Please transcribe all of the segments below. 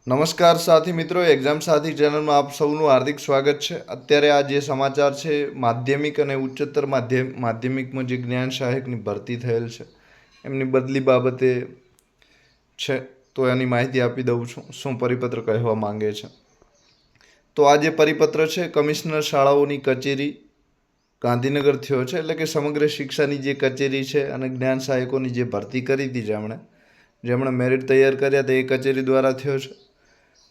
નમસ્કાર સાથી મિત્રો, એક્ઝામ સાથી ચેનલમાં આપ સૌનું હાર્દિક સ્વાગત છે. અત્યારે આ જે સમાચાર છે, માધ્યમિક અને ઉચ્ચતર માધ્યમિકમાં જે જ્ઞાન સહાયકની ભરતી થયેલ છે એમની બદલી બાબતે છે, તો એની માહિતી આપી દઉં છું. શું પરિપત્ર કહેવા માંગે છે? તો આ જે પરિપત્ર છે કમિશનર શાળાઓની કચેરી ગાંધીનગર થયો છે, એટલે કે સમગ્ર શિક્ષાની જે કચેરી છે અને જ્ઞાન સહાયકોની જે ભરતી કરી હતી જેમણે મેરિટ તૈયાર કર્યા હતા એ કચેરી દ્વારા થયો છે.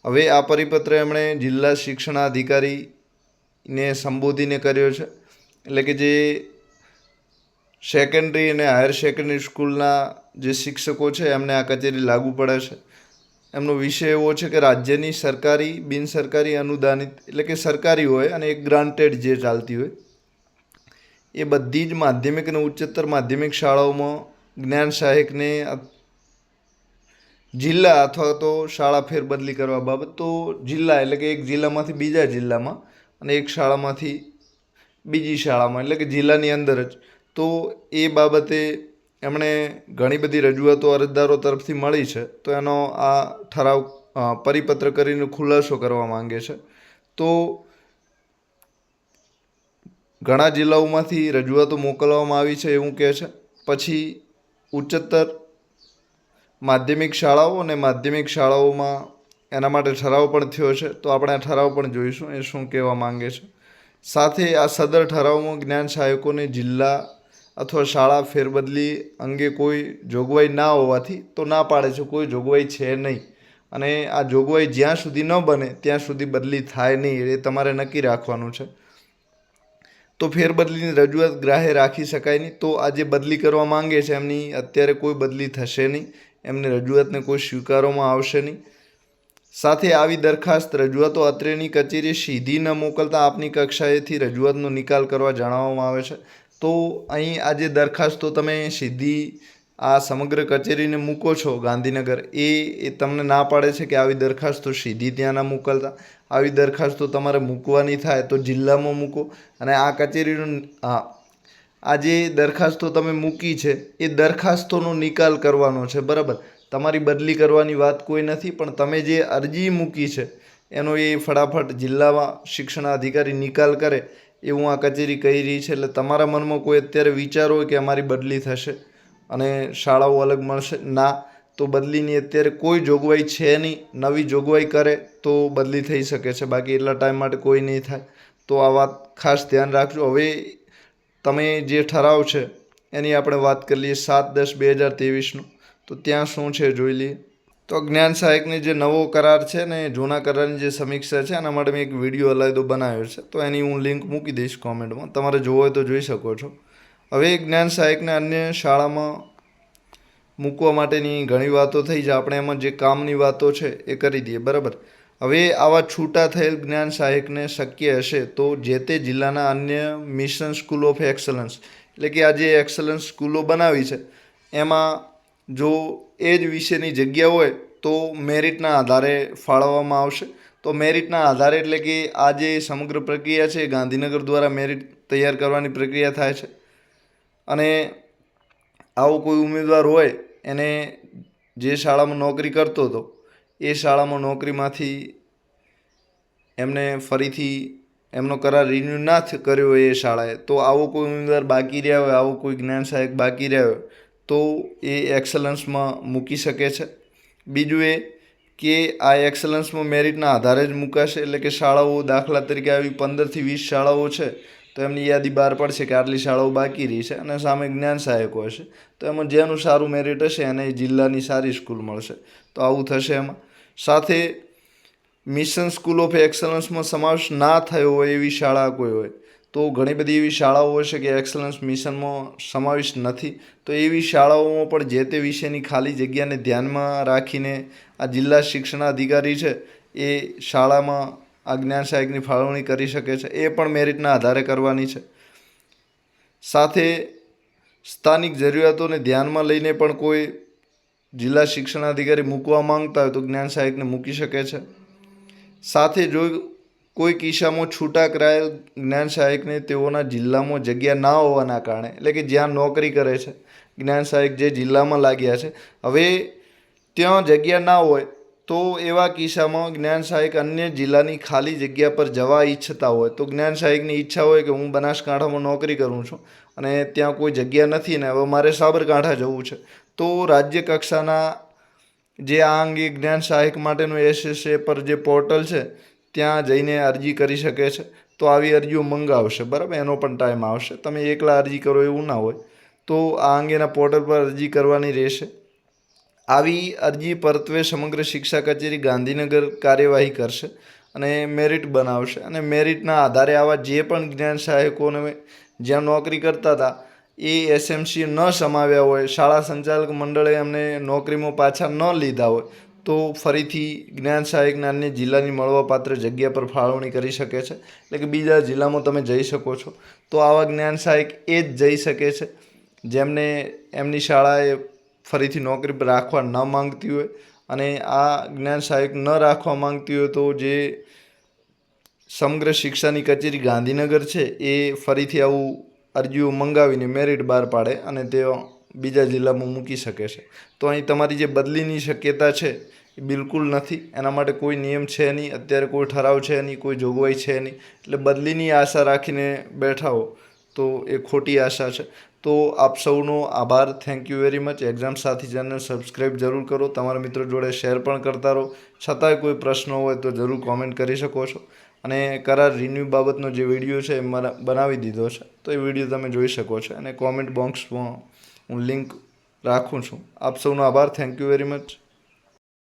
હવે આ પરિપત્ર એમણે જિલ્લા શિક્ષણાધિકારીને સંબોધીને કર્યો છે, એટલે કે જે સેકન્ડરી અને હાયર સેકન્ડરી સ્કૂલના જે શિક્ષકો છે એમને આ કચેરી લાગુ પડે છે. એમનો વિષય એવો છે કે રાજ્યની સરકારી, બિનસરકારી, અનુદાનિત એટલે કે સરકારી હોય અને એક ગ્રાન્ટેડ જે ચાલતી હોય એ બધી જ માધ્યમિક અને ઉચ્ચતર માધ્યમિક શાળાઓમાં જ્ઞાન સહાયકને જિલ્લા અથવા તો શાળા ફેરબદલી કરવા બાબત, તો જિલ્લા એટલે કે એક જિલ્લામાંથી બીજા જિલ્લામાં અને એક શાળામાંથી બીજી શાળામાં, એટલે કે જિલ્લાની અંદર જ. તો એ બાબતે એમણે ઘણી બધી રજૂઆતો અરજદારો તરફથી મળી છે, તો એનો આ ઠરાવ પરિપત્ર કરીને ખુલાસો કરવા માંગે છે. તો ઘણા જિલ્લાઓમાંથી રજૂઆતો મોકલવામાં આવી છે એવું કહે છે. પછી ઉચ્ચતર માધ્યમિક શાળાઓ અને માધ્યમિક શાળાઓમાં એના માટે ઠરાવ પણ થયો છે, તો આપણે આ ઠરાવ પણ જોઈશું એ શું કહેવા માંગે છે. સાથે આ સદર ઠરાવમાં જ્ઞાન સહાયકોને જિલ્લા અથવા શાળા ફેરબદલી અંગે કોઈ જોગવાઈ ના હોવાથી તો ના પાડે છે, કોઈ જોગવાઈ છે નહીં, અને આ જોગવાઈ જ્યાં સુધી ન બને ત્યાં સુધી બદલી થાય નહીં, એ તમારે નક્કી રાખવાનું છે. તો ફેરબદલીની રજૂઆત ગ્રાહ્ય રાખી શકાય નહીં. તો આ જે બદલી કરવા માંગે છે એમની અત્યારે કોઈ બદલી થશે નહીં, એમની રજૂઆતને કોઈ સ્વીકારવામાં આવશે નહીં. સાથે આવી દરખાસ્ત રજૂઆતો અત્રેની કચેરીએ સીધી ન મોકલતા આપની કક્ષાએથી રજૂઆતનો નિકાલ કરવા જણાવવામાં આવે છે. તો અહીં આ જે દરખાસ્તો તમે સીધી આ સમગ્ર કચેરીને મૂકો છો ગાંધીનગર, એ તમને ના પાડે છે કે આવી દરખાસ્તો સીધી ત્યાં ના મોકલતા. આવી દરખાસ્તો તમારે મૂકવાની થાય તો જિલ્લામાં મૂકો, અને આ કચેરીનું આ જે દરખાસ્તો તમે મૂકી છે એ દરખાસ્તોનો નિકાલ કરવાનો છે, બરાબર. તમારી બદલી કરવાની વાત કોઈ નથી, પણ તમે જે અરજી મૂકી છે એનો એ ફટાફટ જિલ્લામાં શિક્ષણાધિકારી નિકાલ કરે એવું આ કચેરી કહી રહી છે. એટલે તમારા મનમાં કોઈ અત્યારે વિચાર હોય કે અમારી બદલી થશે અને શાળાઓ અલગ મળશે, ના, તો બદલીની અત્યારે કોઈ જોગવાઈ છે નહીં. નવી જોગવાઈ કરે તો બદલી થઈ શકે છે, બાકી એટલા ટાઈમ માટે કોઈ નહીં થાય. તો આ વાત ખાસ ધ્યાન રાખજો. હવે તમે જે ઠરાવ છે એની આપણે વાત કરી લઈએ 7/10/2023નો. તો ત્યાં શું છે જોઈ લઈએ. તો જ્ઞાન સહાયકની જે નવો કરાર છે ને જૂના કરારની જે સમીક્ષા છે એના માટે મેં એક વિડીયો અલાયદો બનાવ્યો છે, તો એની હું લિંક મૂકી દઈશ કોમેન્ટમાં, તમારે જોવો હોય તો જોઈ શકો છો. હવે જ્ઞાન સહાયકને અન્ય શાળામાં મૂકવા માટેની ઘણી વાતો થઈ છે, આપણે એમાં જે કામની વાતો છે એ કરી દઈએ, બરાબર. હવે આવા છૂટા થયેલ જ્ઞાન સહાયકને શક્ય હશે તો જે તે જિલ્લાના અન્ય મિશન સ્કૂલ ઓફ એક્સલન્સ, એટલે કે આ જે એક્સલન્સ સ્કૂલો બનાવી છે એમાં જો એ જ વિષયની જગ્યા હોય તો મેરિટના આધારે ફાળવવામાં આવશે. તો મેરિટના આધારે એટલે કે આ જે સમગ્ર પ્રક્રિયા છે ગાંધીનગર દ્વારા મેરિટ તૈયાર કરવાની પ્રક્રિયા થાય છે, અને આવો કોઈ ઉમેદવાર હોય એને જે શાળામાં નોકરી કરતો હતો એ શાળામાં નોકરીમાંથી એમને ફરીથી એમનો કરાર રિન્યૂ ના કર્યો હોય એ શાળાએ, તો આવો કોઈ ઉમેદવાર બાકી રહ્યા હોય, આવો કોઈ જ્ઞાન સહાયક બાકી રહ્યા હોય તો એ એક્સલન્સમાં મૂકી શકે છે. બીજું એ કે આ એક્સલન્સમાં મેરિટના આધારે જ મૂકાશે, એટલે કે શાળાઓ દાખલા તરીકે આવી 15થી 20 શાળાઓ છે તો એમની યાદી બહાર પડશે કે આટલી શાળાઓ બાકી રહી છે અને સામે જ્ઞાન સહાયકો હશે, તો એમાં જેનું સારું મેરિટ હશે એને જિલ્લાની સારી સ્કૂલ મળશે. તો આવું થશે એમાં. સાથે મિશન સ્કૂલ ઓફ એક્સલન્સમાં સમાવેશ ના થયો હોય એવી શાળા કોઈ હોય, તો ઘણી બધી એવી શાળાઓ હશે કે એક્સલન્સ મિશનમાં સમાવેશ નથી, તો એવી શાળાઓમાં પણ જે તે વિષયની ખાલી જગ્યાને ધ્યાનમાં રાખીને આ જિલ્લા શિક્ષણાધિકારી છે એ શાળામાં આ જ્ઞાન સહાયકની ફાળવણી કરી શકે છે, એ પણ મેરિટના આધારે કરવાની છે. સાથે સ્થાનિક જરૂરિયાતોને ધ્યાનમાં લઈને પણ કોઈ જિલ્લા શિક્ષણાધિકારી મૂકવા માંગતા હોય તો જ્ઞાન સહાયકને મૂકી શકે છે. સાથે જો કોઈ કિસ્સામાં છૂટા કરાયેલ જ્ઞાન સહાયકને તેઓના જિલ્લામાં જગ્યા ના હોવાના કારણે, એટલે કે જ્યાં નોકરી કરે છે જ્ઞાન સહાયક જે જિલ્લામાં લાગ્યા છે, હવે ત્યાં જગ્યા ના હોય તો એવા કિસ્સામાં જ્ઞાન સહાયક અન્ય જિલ્લાની ખાલી જગ્યા પર જવા ઈચ્છતા હોય તો જ્ઞાન સહાયકની ઈચ્છા હોય કે હું બનાસકાંઠામાં નોકરી કરું છું અને ત્યાં કોઈ જગ્યા નથી ને હવે મારે સાબરકાંઠા જવું છે, તો રાજ્ય કક્ષાના જે આ અંગે જ્ઞાન સહાયક માટેનું SSA પર જે પોર્ટલ છે ત્યાં જઈને અરજી કરી શકે છે. તો આવી અરજીઓ મંગાવશે, બરાબર, એનો પણ ટાઈમ આવશે. તમે એકલા અરજી કરો એવું ના હોય, તો આ અંગેના પોર્ટલ પર અરજી કરવાની રહેશે. આવી અરજી પરત્વે સમગ્ર શિક્ષા કચેરી ગાંધીનગર કાર્યવાહી કરશે અને મેરિટ બનાવશે અને મેરિટના આધારે આવા જે પણ જ્ઞાન સહાયકોને જ્યાં નોકરી કરતા હતા એ SMC ન સમાવ્યા હોય, શાળા સંચાલક મંડળે એમને નોકરીમાં પાછા ન લીધા હોય, તો ફરીથી જ્ઞાન સહાયકને અન્ય જિલ્લાની મળવાપાત્ર જગ્યા પર ફાળવણી કરી શકે છે. એટલે કે બીજા જિલ્લામાં તમે જઈ શકો છો. તો આવા જ્ઞાન સહાયક એ જ જઈ શકે છે જેમને એમની શાળાએ ફરીથી નોકરી પર રાખવા ન માંગતી હોય, અને આ જ્ઞાન સહાયક ન રાખવા માંગતી હોય તો જે સમગ્ર શિક્ષાની કચેરી ગાંધીનગર છે એ ફરીથી આવું અરજીઓ મંગાવીને મેરિટ બહાર પાડે અને તે બીજા જિલ્લામાં મૂકી શકે છે. તો અહીં તમારી જે બદલીની શક્યતા છે એ બિલકુલ નથી. એના માટે કોઈ નિયમ છે નહીં, અત્યારે કોઈ ઠરાવ છે નહીં, કોઈ જોગવાઈ છે નહીં. એટલે બદલીની આશા રાખીને બેઠા હો તો એ ખોટી આશા છે. તો આપ સૌનો આભાર. Thank you very much. Exam સાથી ચેનલ સબસ્ક્રાઈબ જરૂર કરો, તમારા મિત્રો જોડે શેર પણ કરતા રહો. છતાંય કોઈ પ્રશ્ન હોય તો જરૂર કોમેન્ટ કરી શકો છો. અને કરાર રિન્યૂ બાબતનો જે વિડીયો છે એ મારા બનાવી દીધો છે, તો એ વિડીયો તમે જોઈ શકો છો અને કોમેન્ટ બોક્સમાં હું લિંક રાખું છું. આપ સૌનો આભાર. Thank you very much.